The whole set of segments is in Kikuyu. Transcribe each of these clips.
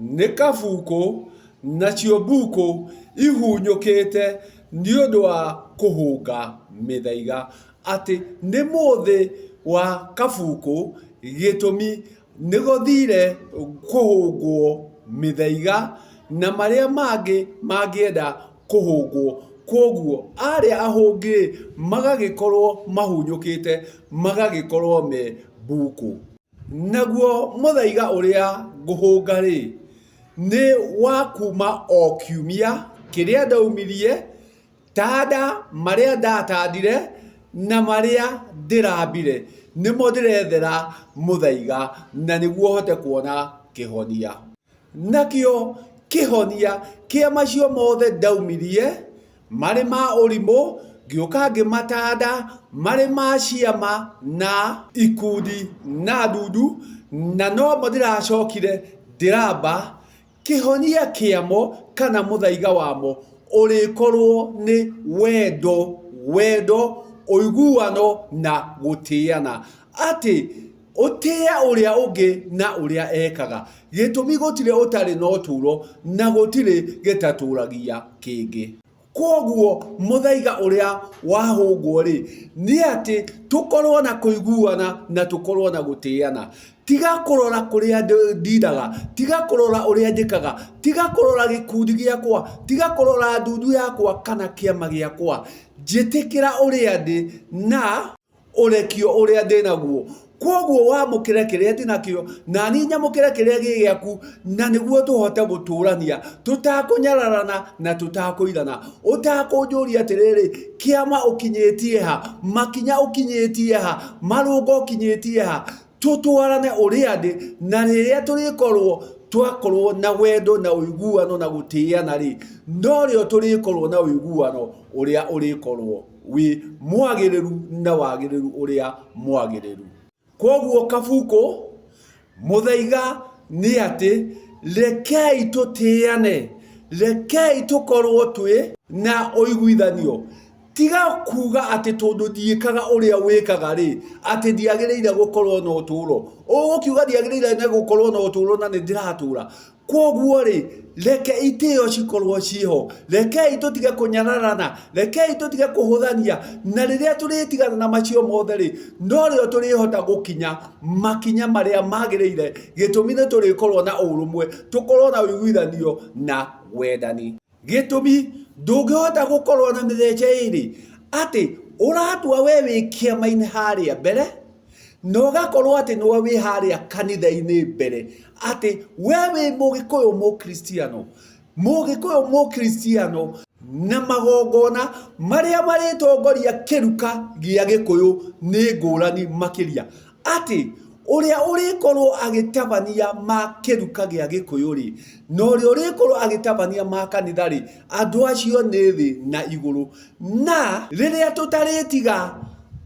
nĩ kabuku nacio mbuku ihunyũkĩte nĩ ũndũ wa kũhũnga mĩthaiga, atĩ nĩ mũthĩ wa kabuku gĩtũmi nĩ gũthire kũhũngwo mĩthaiga na marĩa mangĩ mangĩenda kũhũngwo. Kwoguo arĩa ahũngi magagĩkorwo mahunyũkĩte, magagĩkorwo me mbuku. Naguo mũthaiga ũrĩa ngũhũnga rĩ, nĩ wa kuma o kiumia kĩrĩa ndaumirie, tanda marĩa ndatandire na marĩa ndĩrambire nĩmo ndĩrethera mũthaiga, na nĩguo hote kuona kĩhonia. Nakĩo kĩhonia kĩa macio mothe ndaumirie, marĩ ma ũrimũ, ngĩũka ngĩmatanda, marĩ ma ciama na ikundi na ndundu, na nomo ndĩracokire ndĩramba, kĩhonia kĩamo kana mũthaiga wamo ũrĩkorwo nĩ wendo, ũiguano na gũtĩana. Atĩ ũtĩe ũrĩa ũngĩ na ũrĩa ekaga. Gĩtũmi gũtirĩ ũtarĩ na ũtũro na gũtirĩ gĩtatũragia kĩngĩ. Kwoguo mũthaiga ũrĩa wahũngwo rĩ, nĩ atĩ tũkorwo na kũiguana na tũkorwo na gũtĩana. Tiga kũrora kũrĩa ndindaga, tiga kũrora ũrĩa njĩkaga, tiga kũrora gĩkundi gĩakwa, tiga kũrora ndundu yakwa kana kĩama gĩakwa. Njĩtĩkĩra ũrĩa ndĩ na ũrekio ũrĩa ndĩnaguo. Kwoguo wamũkĩre kĩrĩa ndĩnakĩo, na niĩ nyamũkĩre kĩrĩa gĩ gĩaku, na nĩguo tũhote gũtũrania tũtakũnyararana na tũtakũirana. Ũtakũnjũria atĩrĩrĩ, kĩama ũkinyĩtie ha, makinya ũkinyĩtie ha, marũngo ũkinyĩtie ha. Tũtwarane ũrĩa ndĩ, na rĩrĩa tũrĩkorwo twakorwo na wendo na ũiguano na gũtĩana rĩ, no rĩo tũrĩkorwo na ũiguano ũrĩa ũrĩkorwo wĩ mwagĩrĩru na wagĩrĩru ũrĩa mwagĩrĩru. Kwoguo kabuku mũthaiga nĩ atĩ rekei tũtĩane, rekei tũkorwo twĩ na ũiguithanio. Tiga kuga atĩ tondũ ndiĩkaga ũrĩa wĩkaga rĩ, atĩ ndiagĩrĩire gũkorwo na ũtũro. Ũgũkiuga ndiagĩrĩire na gũkorwo na ũtũro na nĩ ndĩratũra. Kwoguo rĩ, reke itĩo cikorwo ciĩho, rekei tũtige kũnyararana, rekei tũtige kũhũthania, na rĩrĩa tũrĩtigana na macio mothe rĩ, no rĩo tũrĩhota gũkinya makinya marĩa magĩrĩire. Gĩtũmi nĩ tũrĩkorwo na ũrũmwe, tũkorwo na ũiguithanio na wendani. Gĩtũmi ndũngĩhota gũkorwo na mĩthece ĩrĩ, atĩ ũratua we wĩ kĩama-inĩ harĩa mbere, na ũgakorwo atĩ nĩwe wĩ harĩa kanitha-inĩ mbere, atĩ we wĩ mũgĩkũyũ mũkristiano na magongona marĩa marĩtongoria kĩruka gĩa gĩkũyũ nĩ ngũrani makĩria. Atĩ ũrĩa ũrĩkorwo agĩtabania ma kĩruka gĩa gĩkũyũ rĩ, na ũrĩa ũrĩkorwo agĩtabania ma kanitha rĩ, andũ acio nĩ thĩ na igũrũ. Na rĩrĩa tũtarĩtiga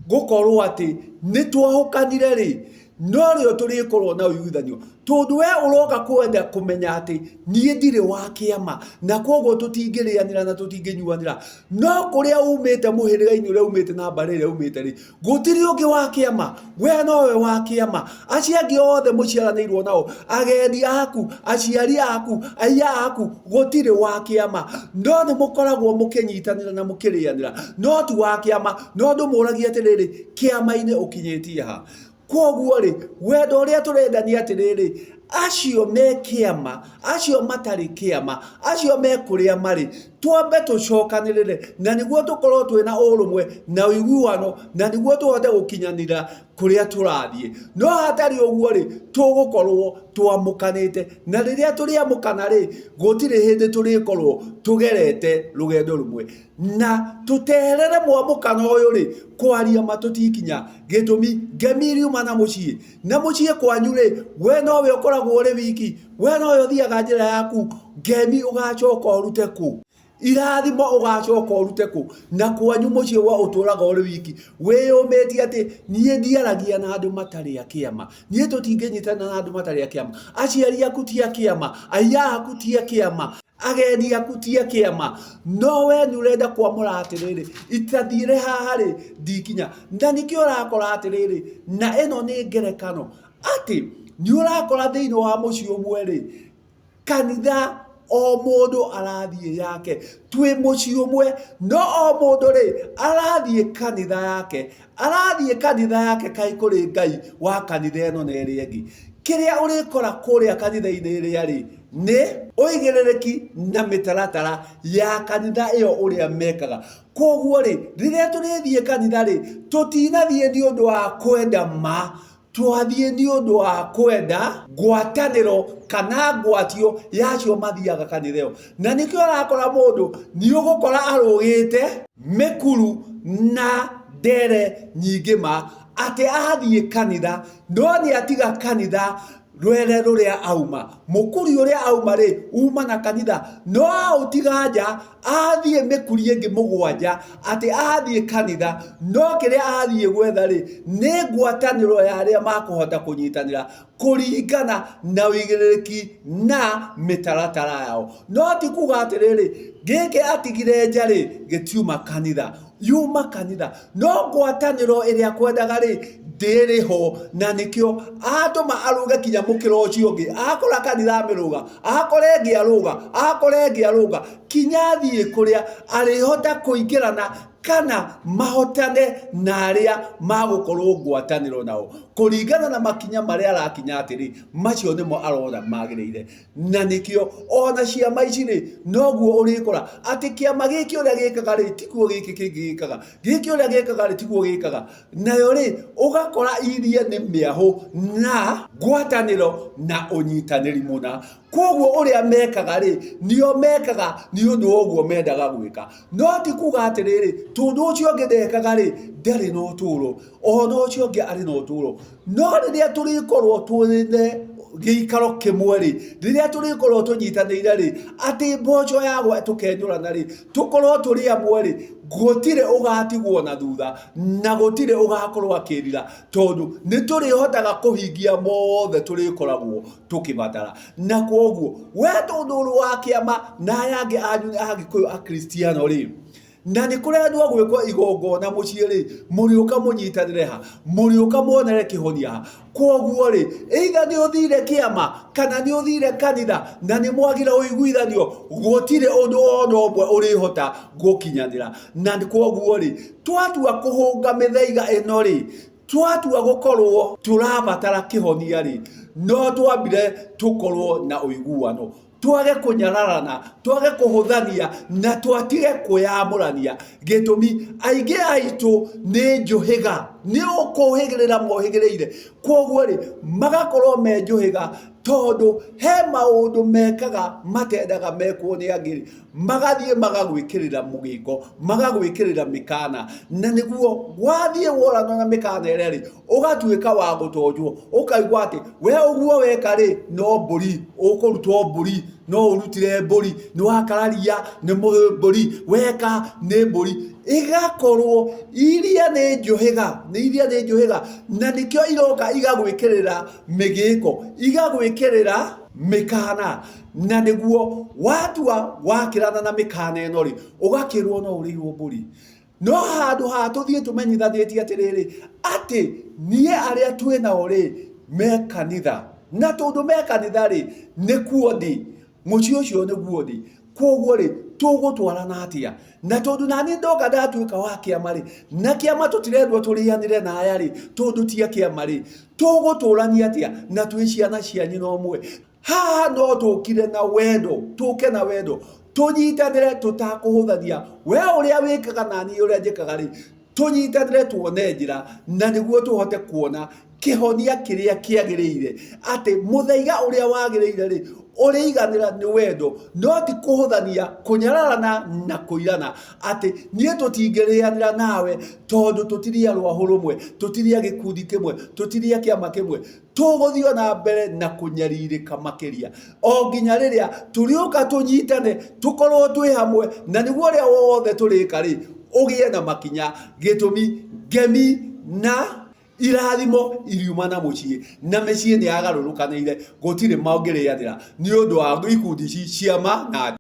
gũkorwo atĩ nĩ twahũkanire rĩ, no rĩo tũrĩkorwo na ũiguithanio. Tondũ we ũroka kwenda kũmenya atĩ niĩ ndirĩ wa kĩama, na kwoguo tũtingĩrĩanĩra na tũtingĩnyuanĩra. No kũrĩa umĩte mũhĩrĩga-inĩ ũrĩa umĩte na mbarĩ ĩrĩa umĩte rĩ, gũtirĩ ũngĩ wa kĩama, we nowe wa kĩama. Acio angĩ othe mũciaranĩirwo nao, agendi aku, aciari aku, aiya aku, gũtirĩ wa kĩama. No nĩ mũkoragwo mũkĩnyitanĩra na mũkĩrĩanĩra, no ti wa kĩama. No ndũmũragie atĩrĩrĩ, kĩama-inĩ ũkinyĩtie ha? Kwoguo rĩ, wendo ũrĩa tũrenda nĩ atĩrĩrĩ, acio me kĩama, acio matarĩ kĩama, acio me kũrĩa marĩ, twambe tũcokanĩrĩre, na nĩguo tũkorwo twĩ na ũrũmwe na ũiguano, na nĩguo tũhote gũkinyanĩra kũrĩa tũrathiĩ. No hatarĩ ũguo rĩ, tũgũkorwo twamũkanĩte, na rĩrĩa tũrĩamũkana rĩ, gũtirĩ hĩndĩ tũrĩkorwo tũgerete rũgendo rũmwe. Na tũterere mwamũkano ũyũ rĩ, kwaria ma tũtikinya. Gĩtũmi ngemi riuma na mũciĩ kwanyu rĩ, we nowe ũkoragwo ũrĩ wiki, we nowe ũthiaga njĩra yaku, ngemi ũgacoka ũrute kũ? Irathimo ũgacoka ũrute kũ? Na kwanyu mũciĩ wa ũtũraga ũrĩ wiki, wĩyũmĩtie atĩ niĩ ndiaragia na andũ matarĩ a kĩama, niĩ tũtingĩnyitana na andũ matarĩ a kĩama, aciari aku ti a kĩama, aiya aku ti a kĩama, agendi aku ti a kĩama. No we nĩ ũrenda kwamũra atĩrĩrĩ, itathiire haha rĩ, ndikinya. Na nĩkĩo ũrakora atĩrĩrĩ, na ĩno nĩ ngerekano atĩ nĩ ũrakora thĩinĩ wa mũciĩ ũmwe rĩ, kanitha o mundu arathie yake twi muci umwe no o mundu ri arathie kanitha yake kai kuri Ngai wa kanitha eno na iri ingi kiria urikora kuria kanitha-ini iria ri ni uigiririki na mitaratara ya kanitha iyo uria mekaga koguo ri riria turithie kanitha ri tutinathie ni undu wa kwenda twathie ni undu wa kwenda ngwataniro kana ngwatio yacio mathiaga kanitha iyo na nikio arakora mundu ni ugukora arugite mikuru na ndere nyingi ati athie kanitha no ni atiga kanitha rwere ruria auma mukuri uria auma ri uma na kanitha no autiga nja athie mikuri ingi mugwanja ati athie kanitha no kiria athie gwetha ri ni ngwataniro ya aria makuhota kunyitanira kuringana na wigiririki na mitaratara yao no ti kuga atiriri giki atigire nja ri gitiuma kanitha yuma kanitha no ngwataniro iria kwendaga ri ndiriho na nikio atuma aruga kinya mukiro ucio ungi akora kanitha miruga akore ngiaruga kinya thie kuria arihota kuingirana kana mahotane na aria magukorwo ngwataniro nao kuringana na makinya maria arakinya atiri macio nimo arona magirire na nikio ona ciama ici ri noguo urikora ati kiama giki uria gikaga ri tiguo giki kingikaga giki uria gikaga ri tiguo gikaga nayo ri ugakora iria ni miahu na ngwataniro na unyitaniri muna koguo uria mekaga ri nio mekaga ni undu oguo mendaga gwika no ti kuga atiriri tundu ucio ngidekaga ri ndari no turo ono ucio ngi ari no turo no riria turikorwo twine giikaro kimwe ri riria turikorwo tunyitanire ri ati mboco yagwa tukenyurana ri tukorwo turi amwe ri gutire ugatigwo na thutha na gutire ugakorwo akirira tondu ni turihotaga kuhingia mothe turikoragwo tukibatara na koguo we tondu wa kiama na yangi agikuyu akristiano ri na ni kurendwa gwikwa igongona mucii ri muriuka munyitanire ha muriuka muonere kihonia ha koguo ri either ni uthire kiama kana ni uthire kanitha na ni mwagira uiguithanio gutire undu ono omwe urihota gukinyanira na koguo ri twatua kuhunga mithaiga ino ri twatua gukorwo turabatara kihonia ri no twambire tukorwo na uiguano twage kunyararana twage kuhuthania na twatige kuyamurania gitumi aige aitu ni njuhiga ni ukuhigirira mohigireire koguo ri magakorwo me njuhiga tondu he maundu mekaga matendaga mekwo ni angiri magathie magagwikirira mugingo magagwikirira mikana na niguo wathie worano na mikana ire ri ugatuika wa gutonjwo ukaigwa ati we uguo weka ri no mburi ukurutwo mburi no urutire mburi ni wakararia ni mburi weka ni mburi igakorwo iria ni njuhiga na nikio iroka igagwikirira migiko igagwikirira mikana na niguo watua wakirana na mikana eno ri ugakirwo no urirwo mburi no handu ha tuthie tumenyithanĩtie atiriri ati nie aria twina ori me kanitha na tondu me kanitha ri ni kuothi muci ucio ni guothi koguo ri tugutwarana atia na tondu nani ndoka ndatuika wa kiama ri na kiama tutirendwo turianire na aya ri tondu tia kiama ri tuguturania atia na twi ciana cia nyina omwe ha no tukire na wendo tuke na wendo tunyitanire tutakuhuthania we uria wikaga nani uria njikaga ri tunyitanire tuone njira na niguo tuhote kuona kihonia kiria kiagirire ati muthaiga uria wagirire ri uriiganira ni wendo no ti kuhuthania kunyararana na kuirana ati nie tutingirianira nawe tondu tutiria rwahu rumwe tutiria gikundi kimwe tutiria kiama kimwe tuguthio na mbere na kunyaririka makiria o nginya riria turiuka tunyitane tukorwo twi hamwe na niguo ria wothe turika ri ugie na makinya gitumi ngemi na irathimo iriuma na mucii na mecii ni agarurukanire gutire maungirianira ni undu wa ikundi ciama na